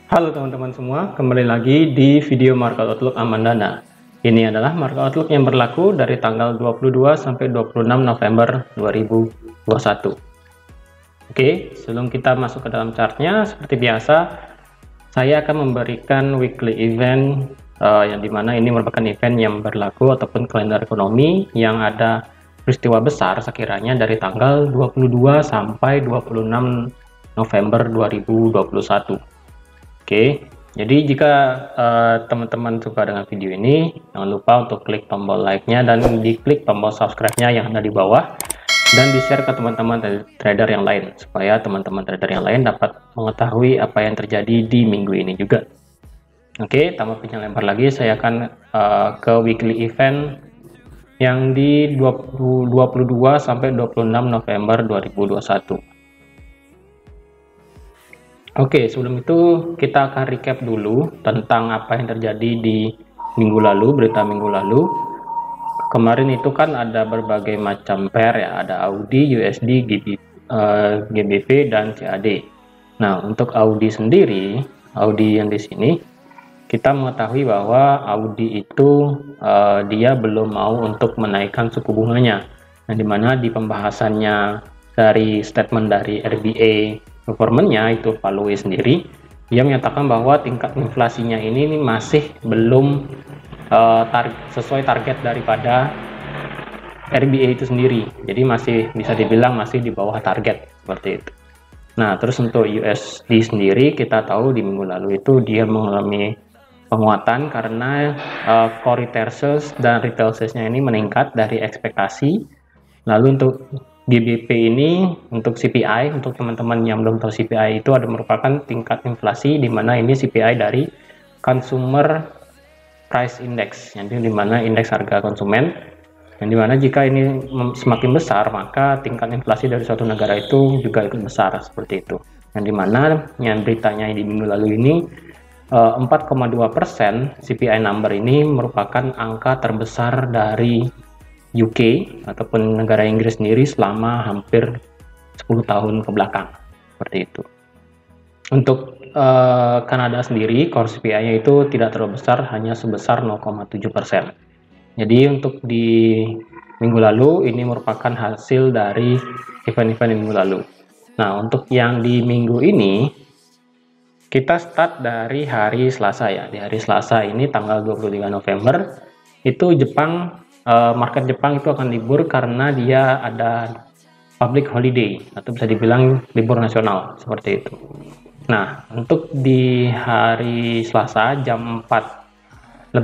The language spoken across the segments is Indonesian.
Halo teman-teman semua, kembali lagi di video Market Outlook Amandana. Ini adalah Market Outlook yang berlaku dari tanggal 22 sampai 26 November 2021. Oke, sebelum kita masuk ke dalam chartnya, seperti biasa, saya akan memberikan weekly event yang dimana ini merupakan event yang berlaku ataupun kalender ekonomi yang ada peristiwa besar sekiranya dari tanggal 22 sampai 26 November 2021. Oke, jadi jika teman-teman suka dengan video ini, jangan lupa untuk klik tombol like-nya dan diklik tombol subscribe-nya yang ada di bawah, dan di-share ke teman-teman trader yang lain, supaya teman-teman trader yang lain dapat mengetahui apa yang terjadi di minggu ini juga. Oke, tanpa panjang lebar lagi, saya akan ke weekly event yang di 22 sampai 26 November 2021. Oke, sebelum itu kita akan recap dulu tentang apa yang terjadi di minggu lalu, berita minggu lalu. Kemarin itu kan ada berbagai macam pair ya, ada Audi, USD, GBP, dan CAD. Nah, untuk Audi sendiri, Audi yang di sini, kita mengetahui bahwa Audi itu dia belum mau untuk menaikkan suku bunganya. Nah, dimana di pembahasannya dari statement dari RBA government-nya itu Pak Louis sendiri, dia menyatakan bahwa tingkat inflasinya ini masih belum sesuai target daripada RBA itu sendiri. Jadi masih bisa dibilang masih di bawah target seperti itu. Nah, terus untuk USD sendiri kita tahu di minggu lalu itu dia mengalami penguatan karena core retail sales dan retail sales-nya ini meningkat dari ekspektasi. Lalu untuk GBP ini, untuk CPI, untuk teman-teman yang belum tahu CPI itu ada merupakan tingkat inflasi, di mana ini CPI dari Consumer Price Index, yang di mana indeks harga konsumen, yang dimana jika ini semakin besar maka tingkat inflasi dari suatu negara itu juga ikut besar seperti itu. Yang dimana yang beritanya di minggu lalu ini 4,2% CPI number ini merupakan angka terbesar dari UK ataupun negara Inggris sendiri selama hampir 10 tahun ke belakang seperti itu. Untuk Kanada sendiri core CPI-nya itu tidak terlalu besar, hanya sebesar 0,7%. Jadi untuk di minggu lalu ini merupakan hasil dari event-event minggu lalu. Nah, untuk yang di minggu ini kita start dari hari Selasa ya. Di hari Selasa ini tanggal 23 November itu market Jepang itu akan libur karena dia ada public holiday atau bisa dibilang libur nasional seperti itu. Nah, untuk di hari Selasa jam 4:15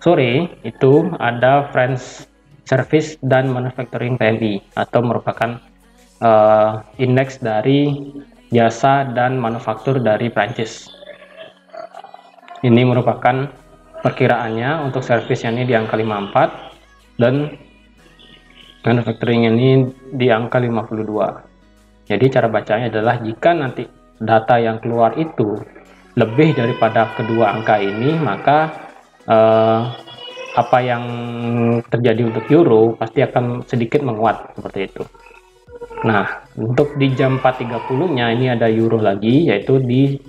sore itu ada French Service dan Manufacturing PMI atau merupakan indeks dari jasa dan manufaktur dari Prancis. Ini merupakan perkiraannya untuk servisnya ini di angka 54 dan manufacturing ini di angka 52. Jadi cara bacanya adalah jika nanti data yang keluar itu lebih daripada kedua angka ini, maka apa yang terjadi untuk euro pasti akan sedikit menguat seperti itu. Nah, untuk di jam 4.30-nya ini ada euro lagi, yaitu di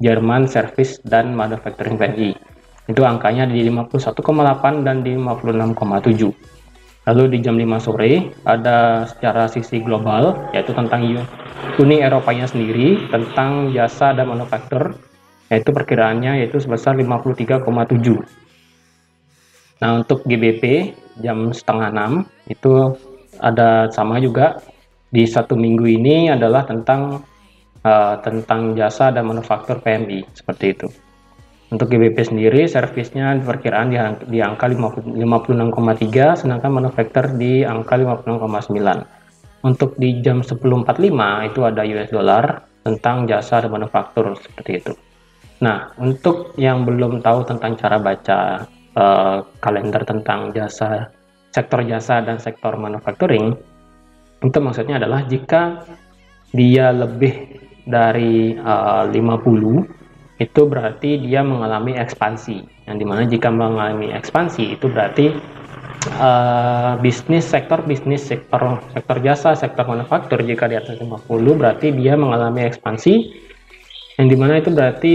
German Service dan Manufacturing PMI. Itu angkanya di 51,8 dan di 56,7. Lalu di jam 5 sore ada secara sisi global, yaitu tentang Uni Eropanya sendiri, tentang jasa dan manufaktur, yaitu perkiraannya yaitu sebesar 53,7. Nah, untuk GBP jam 5:30 itu ada sama juga di satu minggu ini adalah tentang jasa dan manufaktur PMI seperti itu. Untuk GBP sendiri servisnya perkiraan di angka 56,3, sedangkan manufaktur di angka 56,9. Untuk di jam 10.45 itu ada US dollar tentang jasa dan manufaktur seperti itu. Nah, untuk yang belum tahu tentang cara baca kalender tentang jasa, sektor jasa dan sektor manufacturing, itu maksudnya adalah jika dia lebih dari 50 itu berarti dia mengalami ekspansi, yang dimana jika mengalami ekspansi itu berarti sektor jasa, sektor manufaktur jika di atas 50 berarti dia mengalami ekspansi, yang dimana itu berarti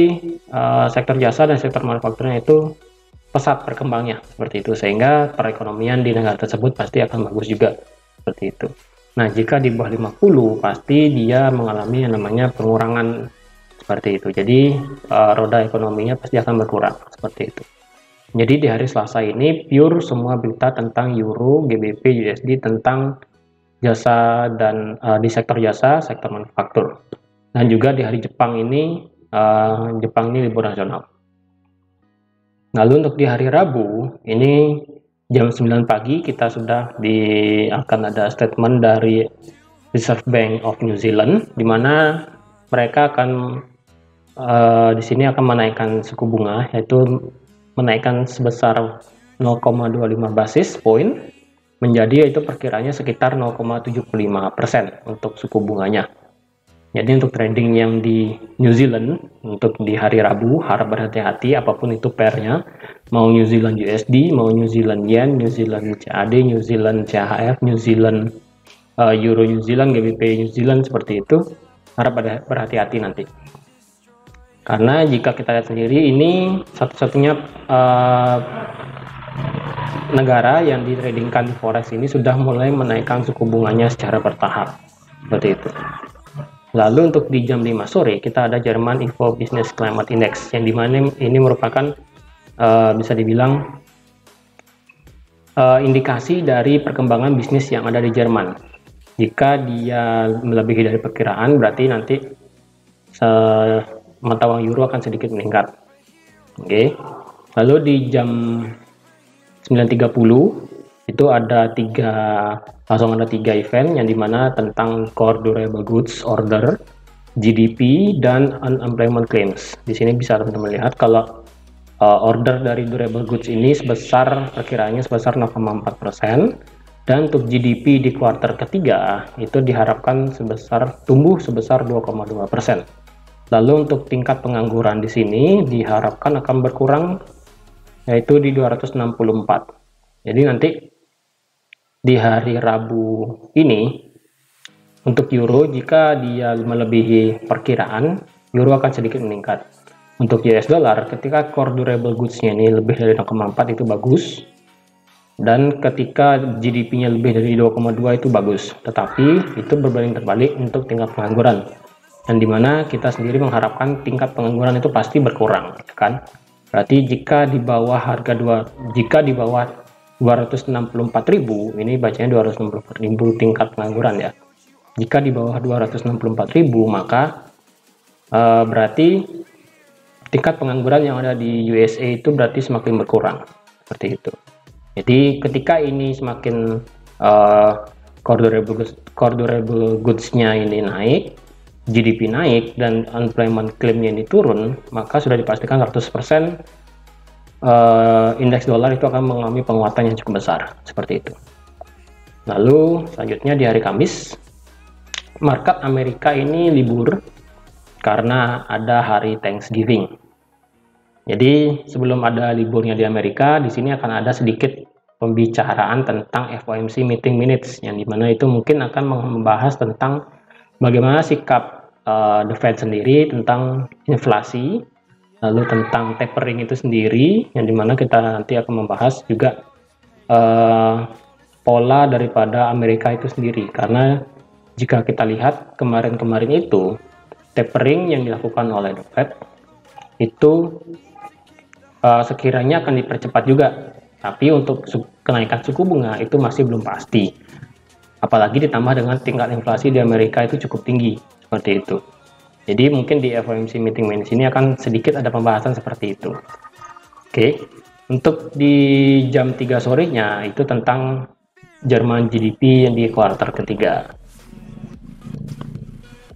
sektor jasa dan sektor manufakturnya itu pesat berkembangnya seperti itu, sehingga perekonomian di negara tersebut pasti akan bagus juga seperti itu. Nah, jika di bawah 50 pasti dia mengalami yang namanya pengurangan seperti itu. Jadi roda ekonominya pasti akan berkurang seperti itu. Jadi di hari Selasa ini pure semua berita tentang euro, GBP, USD, tentang jasa dan di sektor jasa, sektor manufaktur. Dan juga di hari Jepang ini libur nasional. Lalu untuk di hari Rabu ini jam 9 pagi kita sudah akan ada statement dari Reserve Bank of New Zealand, di mana mereka akan di sini akan menaikkan suku bunga, yaitu menaikkan sebesar 0,25 basis point menjadi, yaitu perkiranya sekitar 0,75% untuk suku bunganya. Jadi untuk trading yang di New Zealand untuk di hari Rabu harap berhati-hati apapun itu pairnya, mau New Zealand USD, mau New Zealand Yen, New Zealand CAD, New Zealand CHF, New Zealand Euro New Zealand, GBP New Zealand, seperti itu harap berhati-hati nanti. Karena jika kita lihat sendiri ini satu-satunya negara yang ditradingkan di forex ini sudah mulai menaikkan suku bunganya secara bertahap seperti itu. Lalu untuk di jam 5 sore kita ada Jerman Info Business Climate Index, yang dimana ini merupakan bisa dibilang indikasi dari perkembangan bisnis yang ada di Jerman. Jika dia melebihi dari perkiraan, berarti nanti mata uang euro akan sedikit meningkat. Oke. Lalu di jam 9.30 itu langsung ada tiga event, yang dimana tentang core durable goods order, GDP, dan unemployment claims. Di sini bisa teman-teman lihat kalau order dari durable goods ini perkiraannya sebesar 0,4%, dan untuk GDP di kuartal ketiga itu diharapkan tumbuh sebesar 2,2%. Lalu untuk tingkat pengangguran di sini diharapkan akan berkurang, yaitu di 264. Jadi nanti di hari Rabu ini untuk euro, jika dia melebihi perkiraan, euro akan sedikit meningkat. Untuk US dollar, ketika core durable goods-nya ini lebih dari 0,4 itu bagus, dan ketika GDP-nya lebih dari 2,2 itu bagus. Tetapi itu berbanding terbalik untuk tingkat pengangguran, dan dimana kita sendiri mengharapkan tingkat pengangguran itu pasti berkurang, kan? Berarti jika di bawah 264.000, ini bacanya 264.000 tingkat pengangguran ya. Jika di bawah 264.000, maka berarti tingkat pengangguran yang ada di USA itu berarti semakin berkurang, seperti itu. Jadi ketika ini semakin core durable goods-nya ini naik, GDP naik, dan unemployment claim-nya ini turun, maka sudah dipastikan 100% indeks dolar itu akan mengalami penguatan yang cukup besar, seperti itu. Lalu selanjutnya di hari Kamis, market Amerika ini libur karena ada hari Thanksgiving. Jadi sebelum ada liburnya di Amerika, di sini akan ada sedikit pembicaraan tentang FOMC meeting minutes, yang dimana itu mungkin akan membahas tentang bagaimana sikap The Fed sendiri tentang inflasi, lalu tentang tapering itu sendiri, yang dimana kita nanti akan membahas juga pola daripada Amerika itu sendiri. Karena jika kita lihat kemarin-kemarin itu tapering yang dilakukan oleh The Fed itu sekiranya akan dipercepat juga, tapi untuk kenaikan suku bunga itu masih belum pasti, apalagi ditambah dengan tingkat inflasi di Amerika itu cukup tinggi, seperti itu. Jadi mungkin di FOMC meeting minutes ini akan sedikit ada pembahasan seperti itu. Oke, untuk di jam 3 sorenya itu tentang Jerman GDP yang di kuartal ketiga.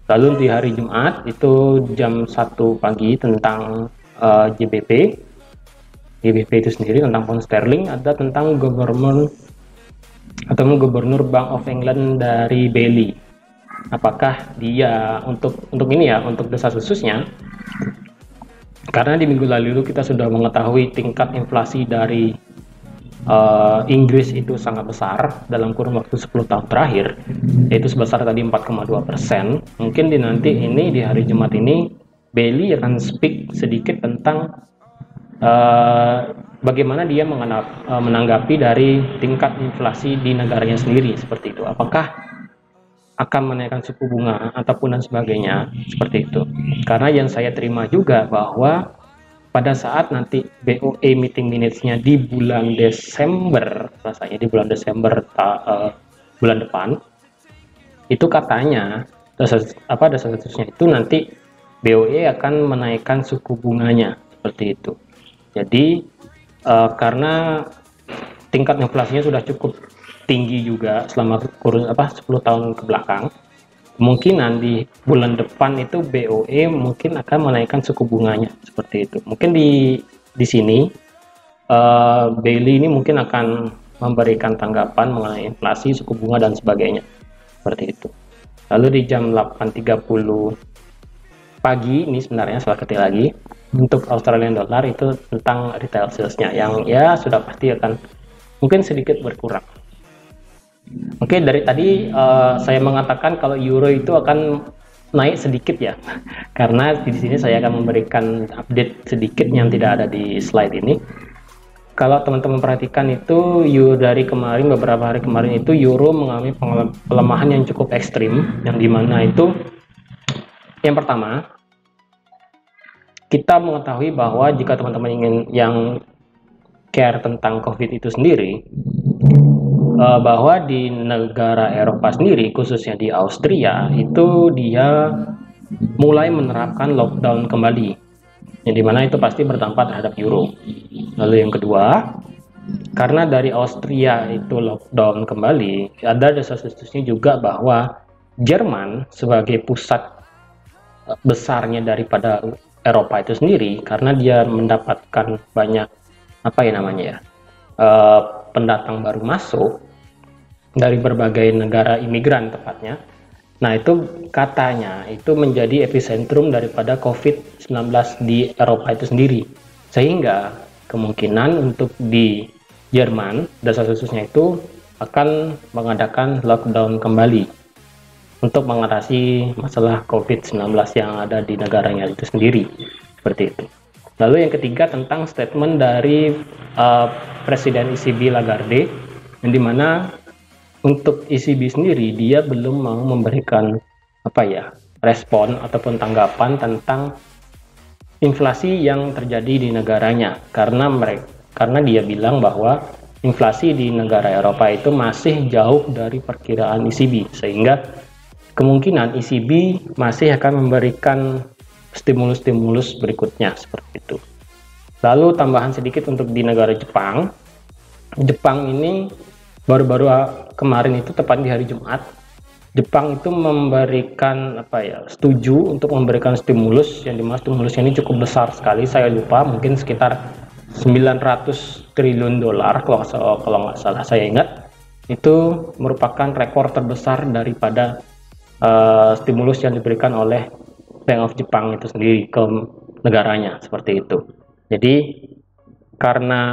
Lalu di hari Jumat itu jam 1 pagi tentang GBP itu sendiri, tentang pound sterling, ada tentang gubernur Bank of England dari Bailey. Apakah dia untuk ini ya, untuk desas khususnya, karena di minggu lalu kita sudah mengetahui tingkat inflasi dari Inggris itu sangat besar dalam kurun waktu 10 tahun terakhir, yaitu sebesar tadi 4,2%. Mungkin di hari Jumat ini Bailey akan speak sedikit tentang bagaimana dia menanggapi dari tingkat inflasi di negaranya sendiri, seperti itu. Apakah akan menaikkan suku bunga ataupun dan sebagainya, seperti itu. Karena yang saya terima juga bahwa pada saat nanti BOE meeting minutes-nya di bulan Desember, rasanya di bulan Desember bulan depan, itu katanya dasar-dasarnya itu nanti BOE akan menaikkan suku bunganya, seperti itu. Jadi karena tingkat inflasinya sudah cukup tinggi juga selama 10 tahun ke belakang, kemungkinan di bulan depan itu BOE mungkin akan menaikkan suku bunganya, seperti itu. Mungkin di sini Bailey ini mungkin akan memberikan tanggapan mengenai inflasi, suku bunga dan sebagainya, seperti itu. Lalu di jam 8.30 pagi ini sebenarnya soal ketik lagi untuk Australian dollar itu tentang retail salesnya yang ya sudah pasti akan mungkin sedikit berkurang. Oke, dari tadi saya mengatakan kalau euro itu akan naik sedikit ya, karena di sini saya akan memberikan update sedikit yang tidak ada di slide ini. Kalau teman-teman perhatikan itu dari kemarin, beberapa hari kemarin itu euro mengalami pelemahan yang cukup ekstrim, yang dimana itu yang pertama kita mengetahui bahwa jika teman-teman ingin yang care tentang COVID itu sendiri, bahwa di negara Eropa sendiri, khususnya di Austria, itu dia mulai menerapkan lockdown kembali, yang dimana itu pasti berdampak terhadap euro. Lalu yang kedua, karena dari Austria itu lockdown kembali, ada desas-desusnya juga bahwa Jerman sebagai pusat besarnya daripada Eropa itu sendiri, karena dia mendapatkan banyak pendatang baru masuk dari berbagai negara imigran tepatnya. Nah, itu katanya itu menjadi epicentrum daripada COVID-19 di Eropa itu sendiri. Sehingga kemungkinan untuk di Jerman, dasar-khususnya itu akan mengadakan lockdown kembali untuk mengatasi masalah COVID-19 yang ada di negaranya itu sendiri. Seperti itu. Lalu yang ketiga tentang statement dari Presiden ECB Lagarde, yang dimana untuk ECB sendiri dia belum mau memberikan respon ataupun tanggapan tentang inflasi yang terjadi di negaranya, karena dia bilang bahwa inflasi di negara Eropa itu masih jauh dari perkiraan ECB, sehingga kemungkinan ECB masih akan memberikan stimulus-stimulus berikutnya, seperti itu. Lalu tambahan sedikit untuk di negara Jepang. Jepang ini baru-baru kemarin itu tepat di hari Jumat, Jepang itu memberikan setuju untuk memberikan stimulus, yang dimana stimulusnya ini cukup besar sekali. Saya lupa, mungkin sekitar 900 triliun dolar kalau nggak salah saya ingat. Itu merupakan rekor terbesar daripada stimulus yang diberikan oleh Bank of Jepang itu sendiri ke negaranya, seperti itu. Jadi karena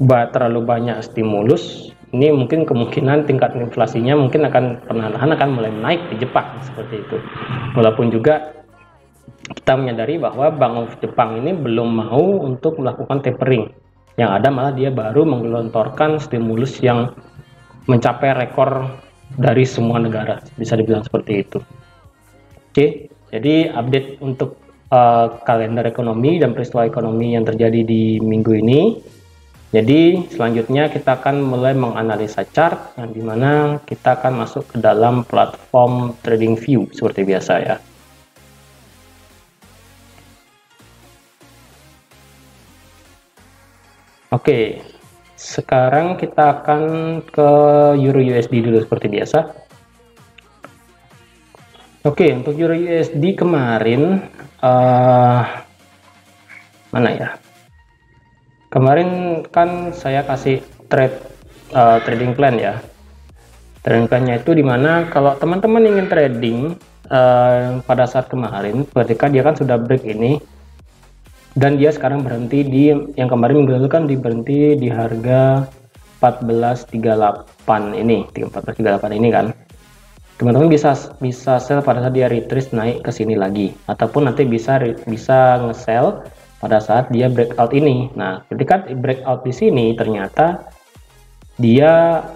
terlalu banyak stimulus, ini mungkin kemungkinan tingkat inflasinya mungkin perlahan-lahan akan mulai naik di Jepang, seperti itu. Walaupun juga kita menyadari bahwa Bank of Jepang ini belum mau untuk melakukan tapering, yang ada malah dia baru menggelontorkan stimulus yang mencapai rekor dari semua negara, bisa dibilang seperti itu. Oke, jadi update untuk kalender ekonomi dan peristiwa ekonomi yang terjadi di minggu ini. Jadi selanjutnya kita akan mulai menganalisa chart, yang dimana kita akan masuk ke dalam platform TradingView seperti biasa ya. Oke, sekarang kita akan ke Euro USD dulu seperti biasa. Oke, untuk Euro USD kemarin mana ya? Kemarin kan saya kasih trading plan ya. Trading plannya itu dimana kalau teman-teman ingin trading pada saat kemarin, ketika dia kan sudah break ini, dan dia sekarang berhenti yang kemarin minggu lalu kan berhenti di harga 1438 ini, 1438 ini kan. Teman-teman bisa sell pada saat dia retrace naik ke sini lagi, ataupun nanti bisa nge-sell pada saat dia breakout ini. Nah, ketika breakout di sini ternyata dia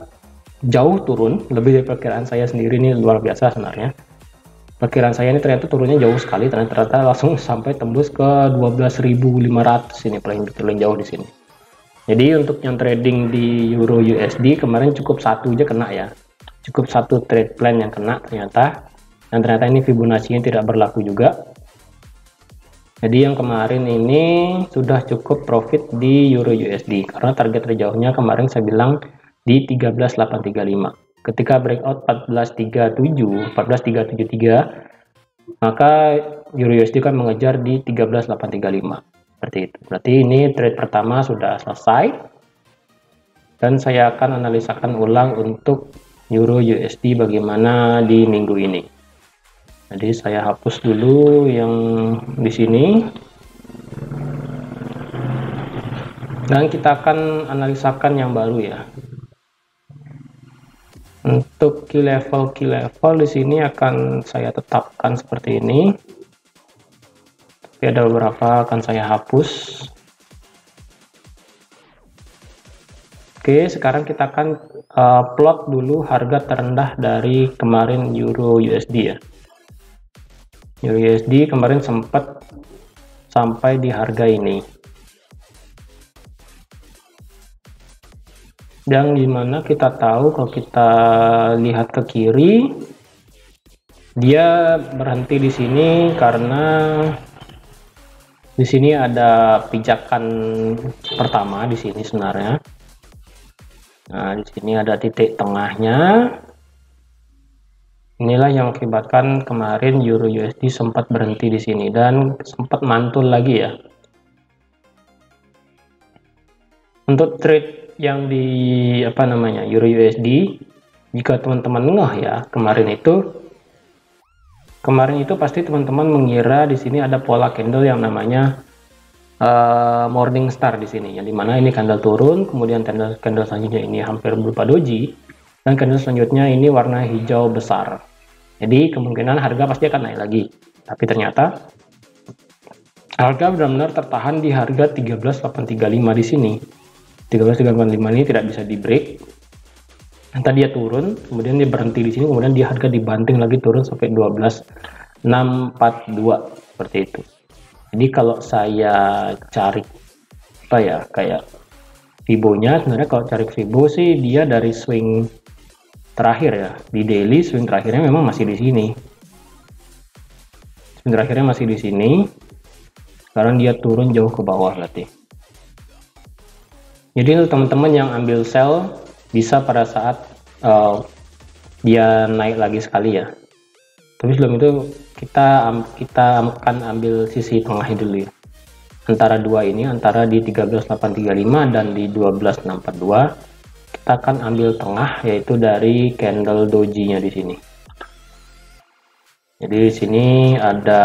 jauh turun, lebih dari perkiraan saya sendiri, ini luar biasa sebenarnya. Perkiraan saya ini ternyata turunnya jauh sekali, ternyata langsung sampai tembus ke 12.500 ini paling jauh di sini. Jadi untuk yang trading di Euro USD kemarin cukup satu aja kena ya. Cukup satu trade plan yang kena ternyata, dan ternyata ini Fibonacci-nya tidak berlaku juga. Jadi yang kemarin ini sudah cukup profit di Euro USD karena target terjauhnya kemarin saya bilang di 13.835. Ketika breakout 14.373, maka Euro USD kan mengejar di 13.835 seperti itu. Berarti ini trade pertama sudah selesai, dan saya akan analisakan ulang untuk Euro USD bagaimana di minggu ini. Jadi saya hapus dulu yang di sini, dan kita akan analisakan yang baru ya. Untuk key level di sini akan saya tetapkan seperti ini. Tapi ada beberapa akan saya hapus. Oke, sekarang kita akan plot dulu harga terendah dari kemarin Euro USD ya. Euro USD kemarin sempat sampai di harga ini, yang dimana kita tahu kalau kita lihat ke kiri dia berhenti di sini karena di sini ada pijakan pertama di sini sebenarnya. Nah, di sini ada titik tengahnya. Inilah yang mengakibatkan kemarin Euro USD sempat berhenti di sini dan sempat mantul lagi ya. Untuk trade yang di Euro USD, jika teman-teman ngeh ya, kemarin itu pasti teman-teman mengira di sini ada pola candle yang namanya morning star di sini, yang dimana ini candle turun, kemudian candle selanjutnya ini hampir berupa doji, dan candle selanjutnya ini warna hijau besar. Jadi kemungkinan harga pasti akan naik lagi, tapi ternyata harga benar-benar tertahan di harga 13.835 di sini. 13.835 ini tidak bisa di break. Entah dia turun, kemudian dia berhenti di sini, kemudian dia harga dibanting lagi turun sampai 12.642 seperti itu. Jadi kalau saya cari kayak Fibo-nya, sebenarnya kalau cari Fibo sih dia dari swing terakhir ya, di daily swing terakhirnya memang masih di sini. Swing terakhirnya masih di sini. Sekarang dia turun jauh ke bawah berarti. Jadi untuk teman-teman yang ambil sell bisa pada saat dia naik lagi sekali ya. Tapi sebelum itu kita akan ambil sisi tengahnya dulu ya. Antara dua ini, antara di 13.835 dan di 12.642, kita akan ambil tengah, yaitu dari candle doji-nya di sini. Jadi di sini ada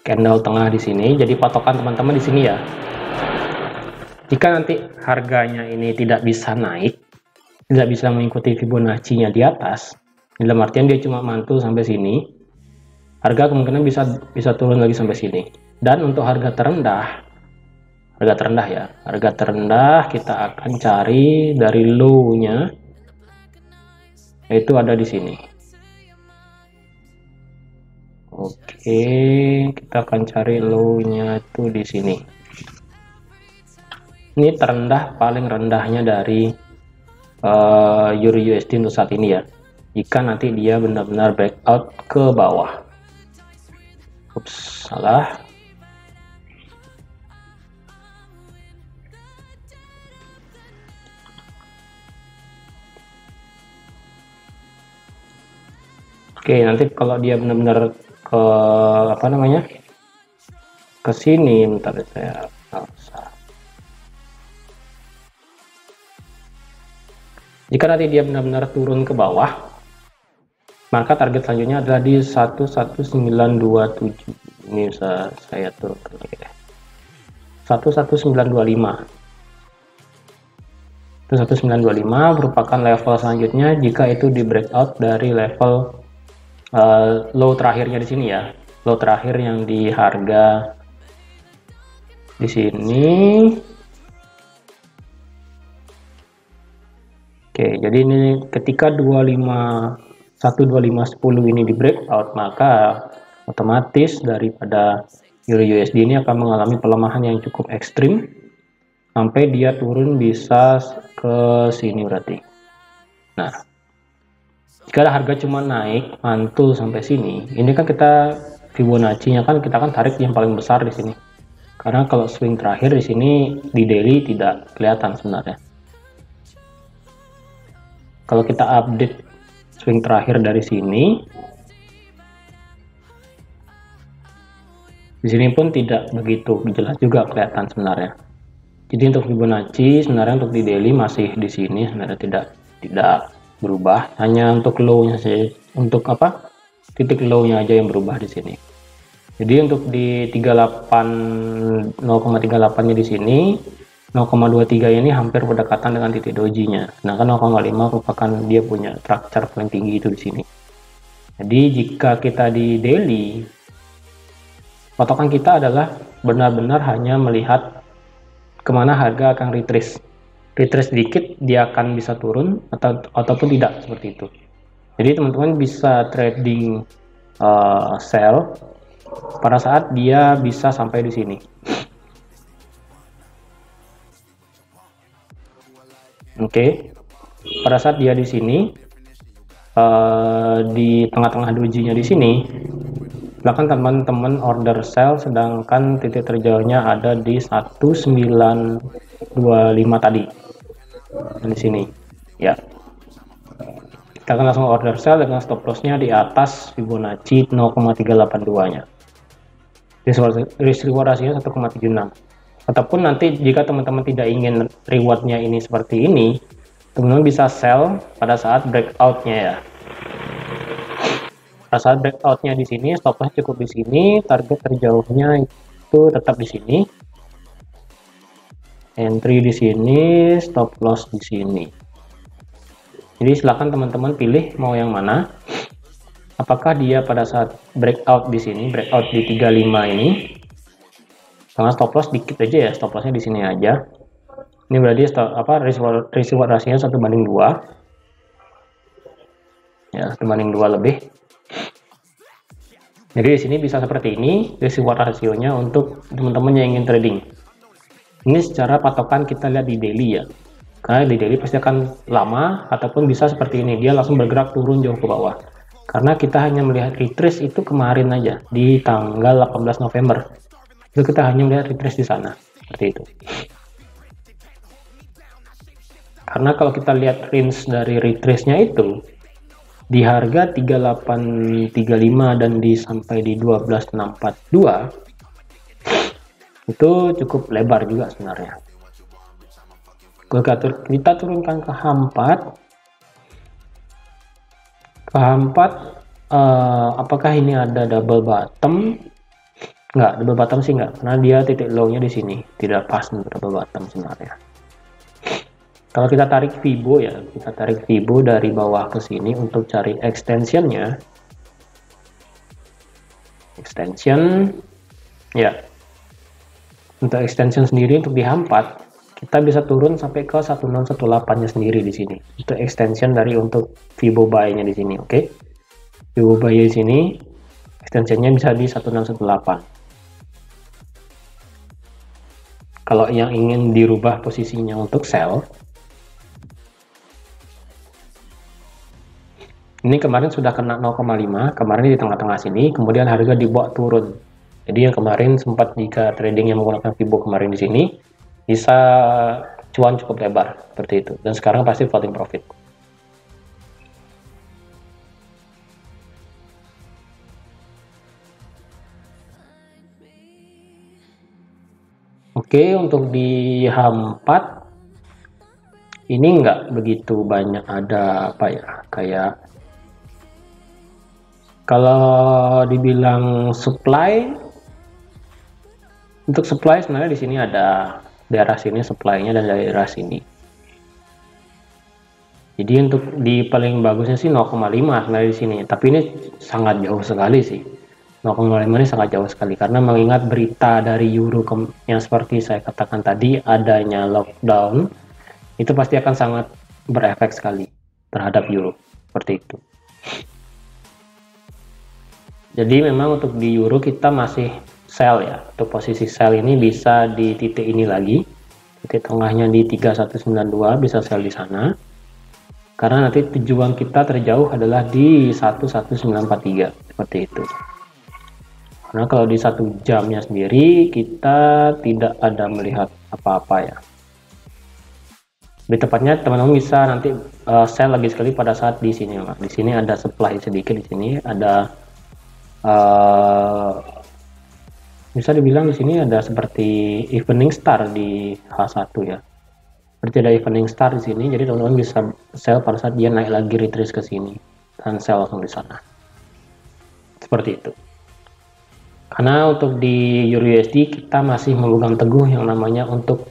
candle tengah di sini. Jadi patokan teman-teman di sini ya. Jika nanti harganya ini tidak bisa naik, tidak bisa mengikuti Fibonacci-nya di atas, dalam artian dia cuma mantul sampai sini, harga kemungkinan bisa turun lagi sampai sini. Dan untuk harga terendah ya, harga terendah kita akan cari dari low-nya, yaitu ada di sini. Oke, kita akan cari low-nya itu di sini. Ini terendah, paling rendahnya dari Euro USD untuk saat ini ya. Jika nanti dia benar-benar breakout ke bawah. Ups, salah. Oke, nanti kalau dia benar-benar ke ke sini, bentar saya jika nanti dia benar-benar turun ke bawah, maka target selanjutnya adalah di 11927. Ini bisa saya turunkan lagi deh. 11925. Itu 1925 merupakan level selanjutnya jika itu di breakout dari level low terakhirnya di sini ya. Low terakhir yang di harga di sini. Oke, jadi ini ketika 12510 ini di breakout, maka otomatis daripada Euro USD ini akan mengalami pelemahan yang cukup ekstrim sampai dia turun bisa ke sini berarti. Nah, jika harga cuma naik mantul sampai sini, ini kan kita Fibonacci-nya kan kita kan tarik yang paling besar di sini. Karena kalau swing terakhir di sini di daily tidak kelihatan sebenarnya. Kalau kita update swing terakhir dari sini, di sini pun tidak begitu jelas juga kelihatan sebenarnya. Jadi untuk Fibonacci sebenarnya untuk di daily masih di sini sebenarnya tidak berubah, hanya untuk low-nya saja, untuk apa titik low-nya aja yang berubah di sini. Jadi untuk di 0,38 nya di sini 0,23 ini hampir berdekatan dengan titik doji-nya. Sedangkan 0,5 merupakan dia punya structure paling tinggi itu di sini. Jadi jika kita di daily, patokan kita adalah benar-benar hanya melihat kemana harga akan retrace dikit dia akan bisa turun ataupun tidak, seperti itu. Jadi teman-teman bisa trading sell pada saat dia bisa sampai di sini. Oke, pada saat dia di sini di tengah-tengah doji-nya di sini, silakan teman-teman order sell, sedangkan titik terjauhnya ada di 1925 tadi di sini ya. Kita akan langsung order sell dengan stop loss-nya di atas Fibonacci 0,382 nya. Risk reward rasio 1,76. Ataupun nanti jika teman-teman tidak ingin rewardnya ini seperti ini, teman-teman bisa sell pada saat breakout-nya ya. Pada saat breakout-nya di sini, stop loss cukup di sini, target terjauhnya itu tetap di sini. Entry di sini, stop loss di sini. Jadi silakan teman-teman pilih mau yang mana. Apakah dia pada saat breakout di sini, breakout di 35 ini, dengan stop loss dikit aja ya, stop lossnya di sini aja. Ini berarti risk reward rasio 1:2. Ya, 1:2 lebih. Jadi di sini bisa seperti ini risk reward rasionya untuk teman-teman yang ingin trading. Ini secara patokan kita lihat di daily ya. Karena di daily pasti akan lama, ataupun bisa seperti ini, dia langsung bergerak turun jauh ke bawah. Karena kita hanya melihat retrace itu kemarin aja di tanggal 18 November. Itu kita hanya melihat retrace di sana, seperti itu. Karena kalau kita lihat range dari retrace-nya itu di harga 3835 dan sampai di 12642 itu cukup lebar juga sebenarnya. Kita turunkan ke H4. Apakah ini ada double bottom? Enggak, double bottom sih enggak, karena dia titik low-nya di sini, tidak pas untuk double bottom sebenarnya. Kalau kita tarik Fibo ya, kita tarik Fibo dari bawah ke sini untuk cari extensionnya. Extension ya. Untuk extension sendiri untuk di H4 kita bisa turun sampai ke 1618 nya sendiri di sini. Itu extension dari untuk Fibo buy-nya di sini, oke? Fibo buy di sini extensionnya bisa di 1618. Kalau yang ingin dirubah posisinya untuk sell, ini kemarin sudah kena 0,5, kemarin di tengah-tengah sini, kemudian harga dibawa turun. Jadi yang kemarin sempat jika trading yang menggunakan Fibo kemarin di sini bisa cuan cukup lebar seperti itu, dan sekarang pasti floating profit. Oke, untuk di H4 ini nggak begitu banyak ada apa ya, kayak kalau dibilang supply, untuk supply sebenarnya di sini ada daerah sini supply-nya dan daerah sini. Jadi untuk di paling bagusnya sih 0,5 sebenarnya di sini, tapi ini sangat jauh sekali sih. 0,5 ini sangat jauh sekali karena mengingat berita dari Euro yang seperti saya katakan tadi, adanya lockdown itu pasti akan sangat berefek sekali terhadap Euro seperti itu. Jadi memang untuk di Euro kita masih sell ya, untuk posisi sell ini bisa di titik ini lagi, titik tengahnya di 3192 bisa sell di sana, karena nanti tujuan kita terjauh adalah di 11943 seperti itu. Karena kalau di 1 jamnya sendiri kita tidak ada melihat apa-apa ya. Lebih tepatnya teman-teman bisa nanti sell lagi sekali pada saat di sini. Di sini ada supply sedikit, di sini ada bisa dibilang di sini ada seperti evening star di H1 ya. Seperti ada evening star di sini, jadi teman-teman bisa sell pada saat dia naik lagi retrace ke sini dan sell langsung di sana. Seperti itu. Karena untuk di Euro USD kita masih memegang teguh yang namanya untuk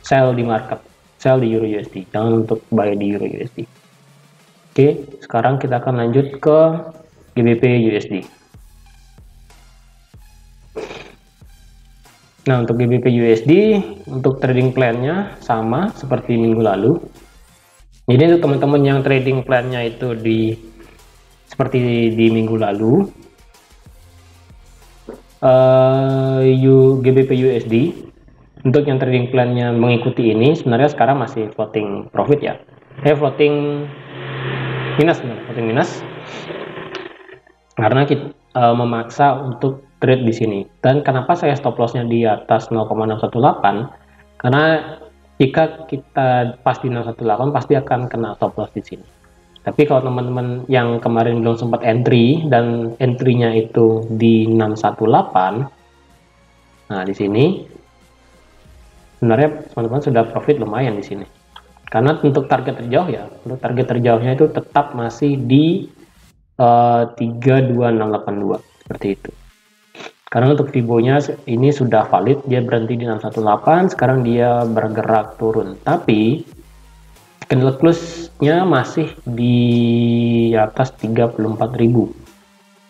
sell di market, sell di Euro USD, jangan untuk buy di Euro USD. Oke, sekarang kita akan lanjut ke GBP USD. Nah, untuk GBP USD, untuk trading plan-nya sama seperti minggu lalu. Jadi untuk teman-teman yang trading plan-nya itu seperti di minggu lalu, GBP USD, untuk yang trading plan-nya mengikuti ini, sebenarnya sekarang masih floating profit ya. Floating minus, floating minus. Karena kita memaksa untuk trade di sini. Dan kenapa saya stop lossnya di atas 0,618? Karena jika kita pas di 018 pasti akan kena stop loss di sini. Tapi kalau teman-teman yang kemarin belum sempat entry dan entry-nya itu di 618, nah di sini sebenarnya teman-teman sudah profit lumayan di sini. Karena untuk target terjauh ya, untuk target terjauhnya itu tetap masih di 32682 seperti itu. Karena untuk Fibo-nya ini sudah valid, dia berhenti di 618, sekarang dia bergerak turun. Tapi candle close-nya masih di atas 34.000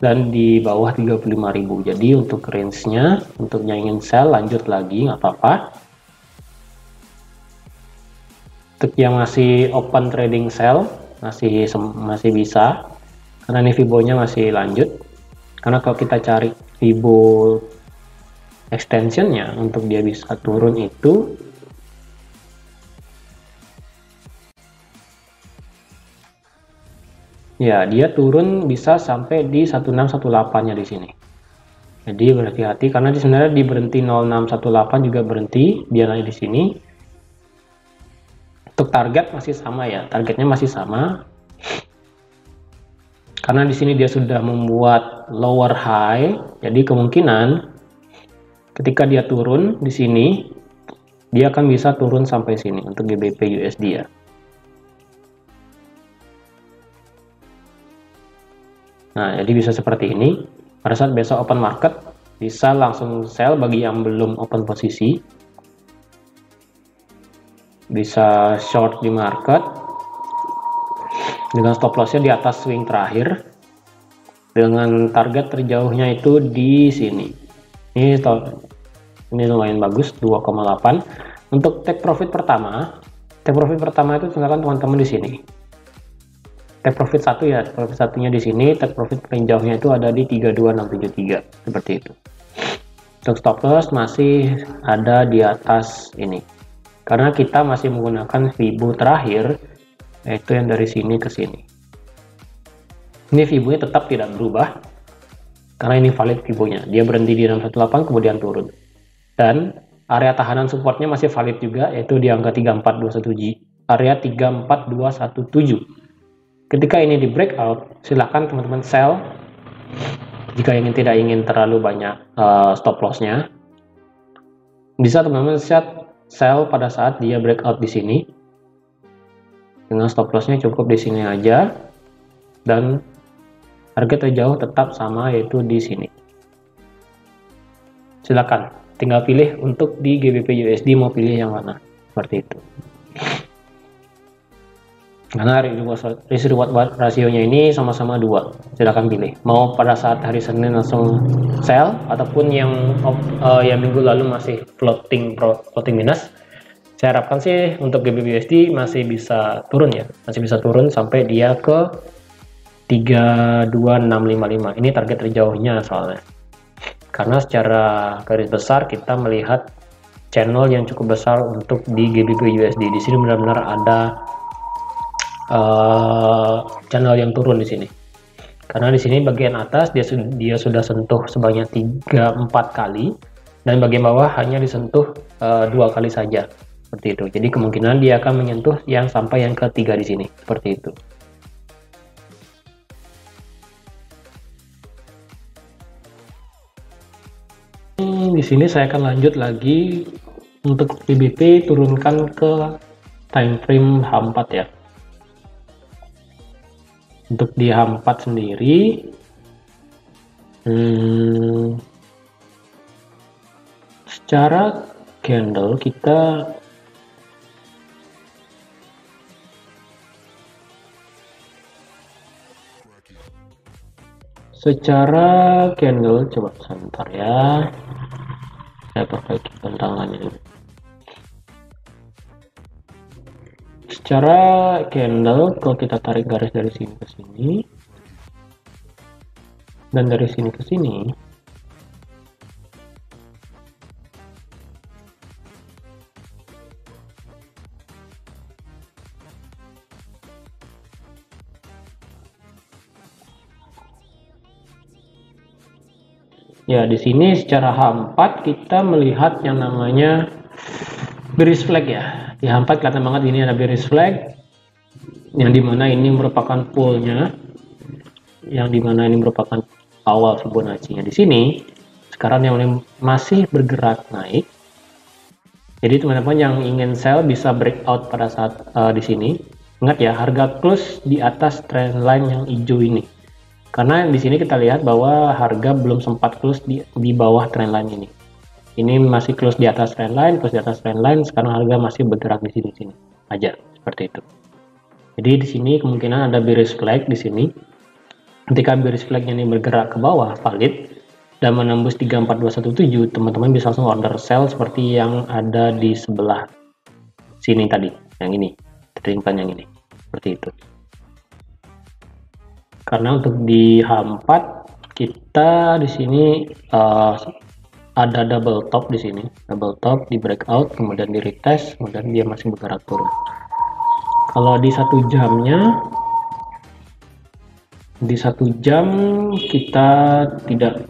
dan di bawah 35.000. Jadi untuk range-nya, untuk yang ingin sell lanjut lagi nggak apa-apa. Untuk yang masih open trading sell masih bisa, karena ini Fibo-nya masih lanjut. Karena kalau kita cari Fibo extensionnya untuk dia bisa turun itu ya, dia turun bisa sampai di 1618 nya di sini. Jadi berhati-hati karena di sebenarnya di berhenti 0618 juga berhenti, dia naik di sini. Untuk target masih sama ya, targetnya masih sama. Karena di sini dia sudah membuat lower high, jadi kemungkinan ketika dia turun di sini, dia akan bisa turun sampai sini untuk GBP USD ya. Nah, jadi bisa seperti ini. Pada saat besok open market, bisa langsung sell bagi yang belum open posisi. Bisa short di market dengan stop lossnya di atas swing terakhir dengan target terjauhnya itu di sini. Ini lumayan bagus, 2,8. Untuk take profit pertama itu silakan teman-teman di sini. Take profit 1 ya, profit satunya di sini, take profit paling jauhnya itu ada di 32673 seperti itu. Untuk stop loss masih ada di atas ini. Karena kita masih menggunakan Fibo terakhir, yaitu yang dari sini ke sini. Ini Fibo-nya tetap tidak berubah, karena ini valid Fibo-nya. Dia berhenti di 618 kemudian turun. Dan area tahanan supportnya masih valid juga, yaitu di angka 34217, area 34217. Ketika ini di breakout, silahkan teman-teman sell. Jika tidak ingin terlalu banyak stop loss-nya, bisa teman-teman sell pada saat dia breakout di sini. Dengan stop loss-nya cukup di sini aja, dan harga terjauh tetap sama yaitu di sini. Silakan, tinggal pilih untuk di GBP USD mau pilih yang mana, seperti itu. Karena risk reward rasionya ini sama-sama 2. Silahkan pilih. Mau pada saat hari Senin langsung sell, ataupun yang minggu lalu masih floating minus. Saya harapkan sih untuk GBP/USD masih bisa turun ya. Masih bisa turun sampai dia ke 32655. Ini target terjauhnya soalnya. Karena secara garis besar kita melihat channel yang cukup besar untuk di GBP/USD. Di sini benar-benar ada channel yang turun di sini, karena di sini bagian atas dia sudah sentuh sebanyak 3-4 kali, dan bagian bawah hanya disentuh 2 kali saja, seperti itu. Jadi kemungkinan dia akan menyentuh yang sampai yang ketiga di sini, seperti itu. Di sini saya akan lanjut lagi untuk GBP, turunkan ke time frame H4 ya. Untuk di H4 sendiri, secara candle kita coba sebentar ya, saya perbaiki bentangannya ini. Secara candle, kalau kita tarik garis dari sini ke sini dan dari sini ke sini, ya di sini secara H4 kita melihat yang namanya bearish flag ya. Di H4 kelihatan banget ini ada bearish flag, yang dimana ini merupakan pullnya, yang dimana ini merupakan awal Fibonacci-nya. Di sini sekarang yang masih bergerak naik. Jadi teman-teman yang ingin sell bisa breakout pada saat di sini. Ingat ya, harga close di atas trendline yang hijau ini. Karena di sini kita lihat bahwa harga belum sempat close di bawah trendline ini. Ini masih close di atas trendline, sekarang harga masih bergerak di sini aja, seperti itu. Jadi di sini kemungkinan ada bearish flag di sini. Ketika bearish flagnya ini bergerak ke bawah, valid, dan menembus 34217, teman-teman bisa langsung order sell seperti yang ada di sebelah sini tadi, yang ini, trading plan yang ini, seperti itu. Karena untuk di H4 kita di sini ada double top di sini, double top di breakout, kemudian di retest, kemudian dia masih bergerak turun. Kalau di 1 jamnya, di 1 jam kita tidak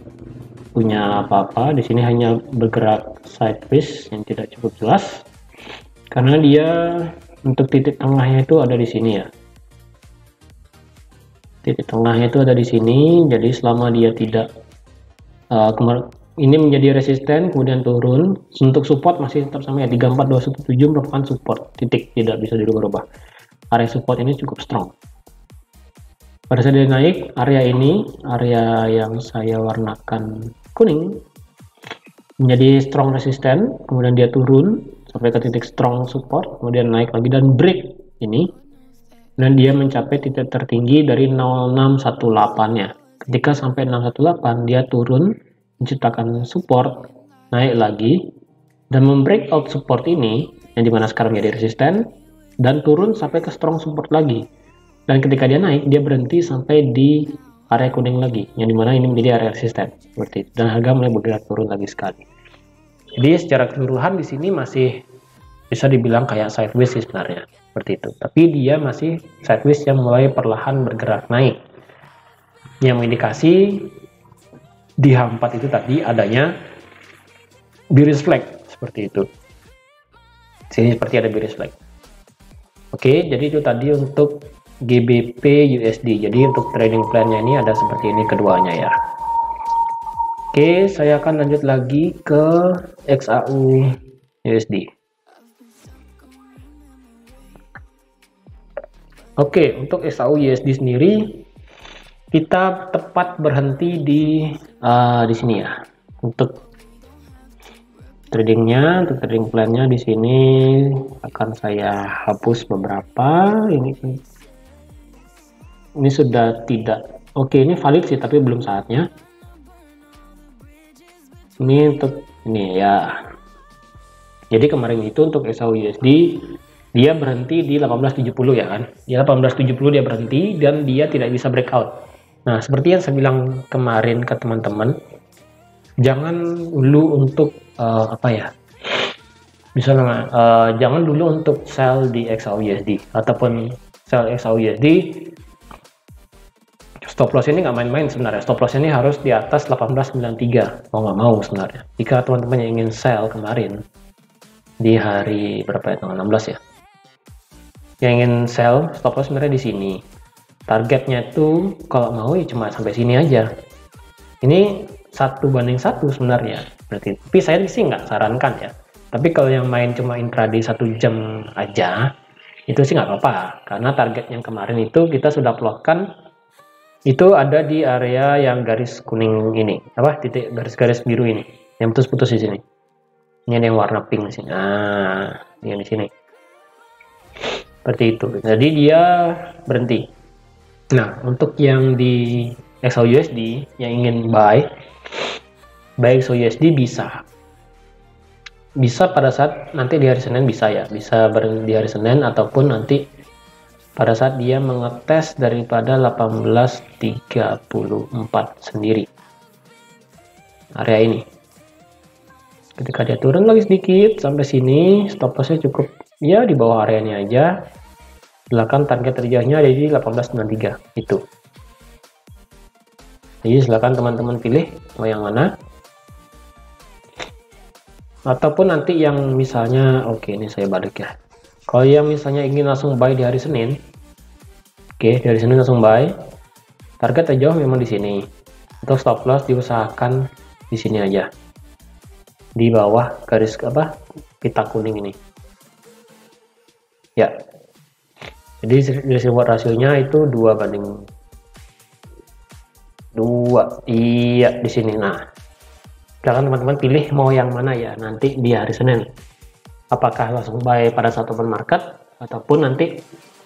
punya apa-apa. Di sini hanya bergerak sideways yang tidak cukup jelas, karena dia untuk titik tengahnya itu ada di sini ya. Titik tengahnya itu ada di sini. Jadi selama dia tidak ini menjadi resisten kemudian turun, untuk support masih tetap sama ya, 34217 merupakan support, titik, tidak bisa dirubah-rubah. Area support ini cukup strong. Pada saat dia naik, area ini, area yang saya warnakan kuning, menjadi strong resisten, kemudian dia turun sampai ke titik strong support, kemudian naik lagi dan break ini, dan dia mencapai titik tertinggi dari 0618 nya. Ketika sampai 618, dia turun menciptakan support, naik lagi, dan membreakout support ini, yang dimana sekarang jadi resisten, dan turun sampai ke strong support lagi. Dan ketika dia naik, dia berhenti sampai di area kuning lagi, yang dimana ini menjadi area resisten, seperti itu. Dan harga mulai bergerak turun lagi sekali. Jadi secara keseluruhan di sini masih bisa dibilang kayak sideways sih sebenarnya, seperti itu. Tapi dia masih sideways yang mulai perlahan bergerak naik, yang mengindikasi di H4 itu tadi adanya bearish flag, seperti itu. Sini seperti ada bearish flag. Oke, jadi itu tadi untuk GBP USD. Jadi untuk trading plan-nya ini ada seperti ini keduanya ya. Oke, saya akan lanjut lagi ke XAU USD. Oke, untuk XAU USD sendiri kita tepat berhenti di sini ya. Untuk tradingnya. Untuk trading plan-nya di sini akan saya hapus beberapa. Ini sudah tidak oke, ini valid sih tapi belum saatnya. Ini untuk ini ya. Jadi kemarin itu untuk XAUUSD dia berhenti di 1870 ya kan. Dia 1870 dia berhenti dan dia tidak bisa breakout. Nah, seperti yang saya bilang kemarin ke teman-teman, jangan dulu untuk apa ya? Misalnya jangan dulu untuk sell di XAUUSD ataupun sell XAUUSD. Stop loss ini nggak main-main sebenarnya. Stop loss ini harus di atas 1893. Mau nggak mau sebenarnya. Jika teman-teman yang ingin sell kemarin di hari berapa ya, tanggal 16 ya, yang ingin sell, stop loss sebenarnya di sini. Targetnya itu kalau mau ya cuma sampai sini aja. Ini 1:1 sebenarnya. Berarti, tapi saya sih nggak sarankan ya. Tapi kalau yang main cuma intraday 1 jam aja, itu sih nggak apa-apa. Karena target yang kemarin itu kita sudah plotkan, itu ada di area yang garis kuning ini, apa titik garis-garis biru ini, yang putus-putus di sini. Ini ada yang warna pink di sini. Nah, yang di sini. Seperti itu. Jadi dia berhenti. Nah, untuk yang di XAUUSD yang ingin buy XAUUSD bisa pada saat nanti di hari Senin bisa ya, bisa di hari Senin ataupun nanti pada saat dia mengetes daripada 1834 sendiri area ini. Ketika dia turun lagi sedikit sampai sini, stop lossnya cukup ya di bawah area ini aja. Silakan target terjauhnya ada di 1893 itu. Jadi silakan teman-teman pilih mau yang mana. Ataupun nanti yang misalnya, oke ini saya balik ya. Kalau yang misalnya ingin langsung buy di hari Senin, oke dari Senin langsung buy. Target terjauh memang di sini. Untuk stop loss diusahakan di sini aja, di bawah garis apa pita kuning ini. Ya. Jadi risk reward rasionya itu 2:2. Iya di sini. Nah, silakan teman-teman pilih mau yang mana ya nanti di hari Senin. Apakah langsung buy pada saat open market ataupun nanti